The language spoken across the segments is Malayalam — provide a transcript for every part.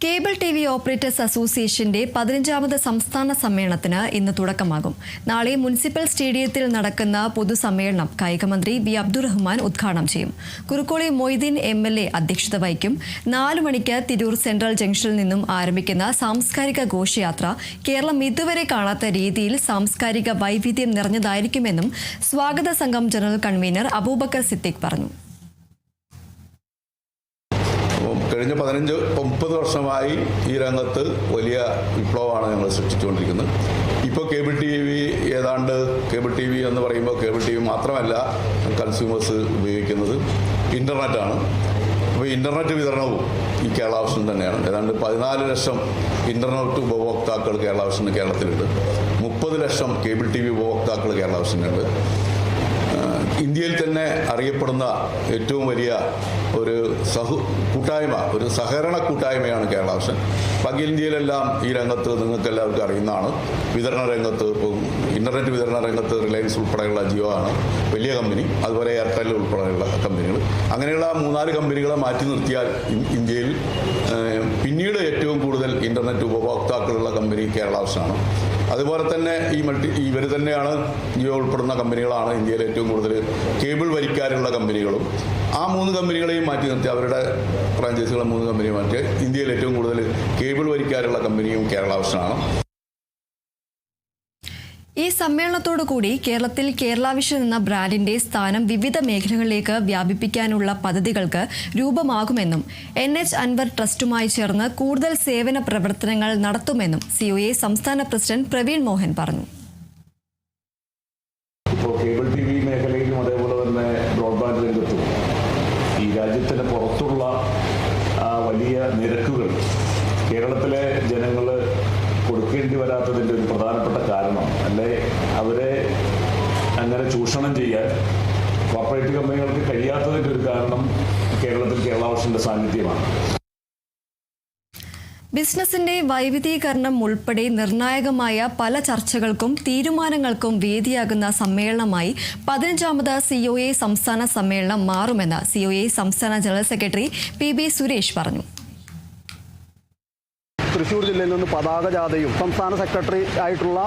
Cable TV. ഓപ്പറേറ്റേഴ്സ് അസോസിയേഷന്റെ 15ാമത് സംസ്ഥാന സമ്മേളനത്തിന് ഇന്ന് തുടക്കമാകും. നാളെ മുനിസിപ്പൽ സ്റ്റേഡിയത്തിൽ നടക്കുന്ന പൊതുസമ്മേളനം കായികമന്ത്രി വി. അബ്ദുറഹ്മാൻ ഉദ്ഘാടനം ചെയ്യും. കുറുക്കോളി മൊയ്തീൻ എം.എൽ.എ. അധ്യക്ഷത വഹിക്കും. 4 മണിക്ക് തിരൂർ സെൻട്രൽ ജംഗ്ഷനിൽ നിന്നും ആരംഭിക്കുന്ന സാംസ്കാരിക ഘോഷയാത്ര കേരളം ഇതുവരെ കാണാത്ത രീതിയിൽ സാംസ്കാരിക വൈവിധ്യം നിറഞ്ഞതായിരിക്കുമെന്നും സ്വാഗത സംഘം ജനറൽ കൺവീനർ അബൂബക്കർ സിദ്ദീഖ് പറഞ്ഞു. കഴിഞ്ഞ 15-30 വർഷമായി ഈ രംഗത്ത് വലിയ വിപ്ലവമാണ് ഞങ്ങൾ സൃഷ്ടിച്ചുകൊണ്ടിരിക്കുന്നത്. ഇപ്പോൾ cable T V cable T V എന്ന് പറയുമ്പോൾ കേബിൾ ടി വി മാത്രമല്ല കൺസ്യൂമേഴ്സ് ഉപയോഗിക്കുന്നത് ഇൻ്റർനെറ്റാണ്. അപ്പോൾ ഇൻ്റർനെറ്റ് വിതരണവും ഈ കേരള വിഷൻ തന്നെയാണ്. ഏതാണ്ട് 14 ലക്ഷം ഇൻ്റർനെറ്റ് ഉപഭോക്താക്കൾ കേരളത്തിലുണ്ട്. 30 ലക്ഷം കേബിൾ ടി വി ഉപഭോക്താക്കൾ കേരള വിഷനുണ്ട്. ഇന്ത്യയിൽ തന്നെ അറിയപ്പെടുന്ന ഏറ്റവും വലിയ ഒരു ഒരു സഹകരണ കൂട്ടായ്മയാണ് കേരള വിഷൻ. ബാക്കി ഇന്ത്യയിലെല്ലാം ഈ രംഗത്ത് നിങ്ങൾക്ക് എല്ലാവർക്കും അറിയുന്നതാണ്. വിതരണ രംഗത്ത് ഇപ്പോൾ ഇൻ്റർനെറ്റ് വിതരണ രംഗത്ത് റിലയൻസ് ഉൾപ്പെടെയുള്ള ജിയോ ആണ് വലിയ കമ്പനി, അതുപോലെ എയർടെൽ ഉൾപ്പെടെയുള്ള കമ്പനികൾ. അങ്ങനെയുള്ള 3-4 കമ്പനികളെ മാറ്റി നിർത്തിയാൽ ഇന്ത്യയിൽ പിന്നീട് ഏറ്റവും കൂടുതൽ ഇൻ്റർനെറ്റ് ഉപഭോക്താക്കളുള്ള കമ്പനി കേരള വിഷനാണ്. അതുപോലെ തന്നെ ഇവർ തന്നെയാണ് ജിയോ ഉൾപ്പെടുന്ന കമ്പനികളാണ് ഇന്ത്യയിൽ ഏറ്റവും കൂടുതൽ കേബിൾ വലിക്കാനുള്ള കമ്പനികളും. ആ 3 കമ്പനികളെയും മാറ്റി നിർത്തി അവരുടെ ഫ്രാഞ്ചൈസികളെ 3 കമ്പനിയെ മാറ്റി ഇന്ത്യയിൽ ഏറ്റവും കൂടുതൽ കേബിൾ വലിക്കാനുള്ള കമ്പനിയും കേരള വിഷനാണ്. ഈ സമ്മേളനത്തോടുകൂടി കേരളത്തിൽ കേരള വിഷൻ എന്ന ബ്രാൻഡിന്റെ സ്ഥാനം വിവിധ മേഖലകളിലേക്ക് വ്യാപിപ്പിക്കാനുള്ള പദ്ധതികൾക്ക് രൂപമാകുമെന്നും NH അൻവർ ട്രസ്റ്റുമായി ചേർന്ന് കൂടുതൽ സേവന പ്രവർത്തനങ്ങൾ നടത്തുമെന്നും COA സംസ്ഥാന പ്രസിഡന്റ് പ്രവീൺ മോഹൻ പറഞ്ഞു. ഇപ്പോൾ കേബിൾ ടി വി മേഖലയിലും അതേപോലെ തന്നെ ബ്രോഡ്ബാൻഡ് രംഗത്തും ഈ രാജ്യത്തിന് പുറത്തുള്ള വലിയ നിരക്കുകൾ കേരളത്തിലെ ജനങ്ങൾ കൊടുക്കേണ്ടി വരാത്തതിൻ്റെ ഒരു പ്രധാനപ്പെട്ട കാരണം, അല്ലെ അവരെ അങ്ങനെ ചൂഷണം ചെയ്യാൻ കോർപ്പറേറ്റ് കമ്പനികൾക്ക് കഴിയാത്തതിൻ്റെ ഒരു കാരണം കേരളത്തിൽ കേരള വിഷന്റെ സാന്നിധ്യമാണ്. ബിസിനസിന്റെ വൈവിധ്യീകരണം ഉൾപ്പെടെ നിർണായകമായ പല ചർച്ചകൾക്കും തീരുമാനങ്ങൾക്കും വേദിയാകുന്ന സമ്മേളനമായി 15ാമത് COA സംസ്ഥാന സമ്മേളനം മാറുമെന്ന് COA സംസ്ഥാന ജനറൽ സെക്രട്ടറി PB സുരേഷ് പറഞ്ഞു. തൃശ്ശൂർ ജില്ലയിൽ നിന്ന് പതാക ജാഥയും സംസ്ഥാന സെക്രട്ടറി ആയിട്ടുള്ള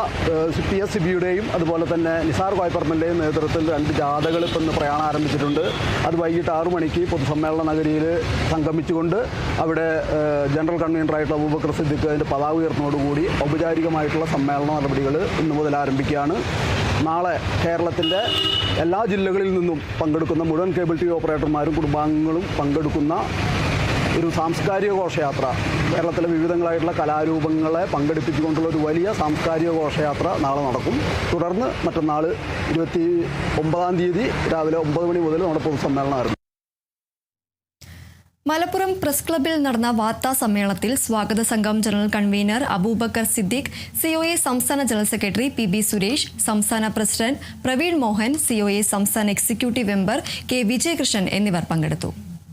PS സിബിയുടെയും അതുപോലെ തന്നെ നിസാർ കോയപ്പറമ്പിൻ്റെയും നേതൃത്വത്തിൽ 2 ജാഥകൾ ഇപ്പം ഇന്ന് പ്രയാണം ആരംഭിച്ചിട്ടുണ്ട്. അത് വൈകിട്ട് 6 മണിക്ക് പൊതുസമ്മേളന നഗരിയിൽ സംഗമിച്ചുകൊണ്ട് അവിടെ ജനറൽ കൺവീനറായിട്ടുള്ള അബൂബക്കർ സിദ്ദീഖ് അതിൻ്റെ പതാക ഉയർത്തുന്നതോടുകൂടി ഔപചാരികമായിട്ടുള്ള സമ്മേളന നടപടികൾ ഇന്നു മുതൽ ആരംഭിക്കുകയാണ്. നാളെ കേരളത്തിൻ്റെ എല്ലാ ജില്ലകളിൽ നിന്നും പങ്കെടുക്കുന്ന മുഴുവൻ കേബിൾ ടി വി ഓപ്പറേറ്റർമാരും കുടുംബാംഗങ്ങളും പങ്കെടുക്കുന്ന ഒരു സാംസ്കാരിക ഘോഷയാത്ര, കേരളത്തിലെ വിവിധങ്ങളായിട്ടുള്ള കലാരൂപങ്ങളെ പങ്കെടുപ്പിച്ചുകൊണ്ടുള്ള ഒരു വലിയ സാംസ്കാരിക ഘോഷയാത്ര നാളെ നടക്കും. തുടർന്ന് മറ്റന്നാൾ 29-ാം തീയതി രാവിലെ 9 മണി മുതൽ നമ്മുടെ പൊതുസമ്മേളനം ആരംഭിക്കും. മലപ്പുറം പ്രസ് ക്ലബ്ബിൽ നടന്ന വാർത്താ സമ്മേളനത്തിൽ സ്വാഗത സംഘം general convener Abubakar Siddique, COA സംസ്ഥാന ജനറൽ സെക്രട്ടറി PB സുരേഷ്, സംസ്ഥാന പ്രസിഡന്റ് പ്രവീൺ മോഹൻ, COA സംസ്ഥാന എക്സിക്യൂട്ടീവ് മെമ്പർ K. വിജയകൃഷ്ണൻ എന്നിവർ പങ്കെടുത്തു.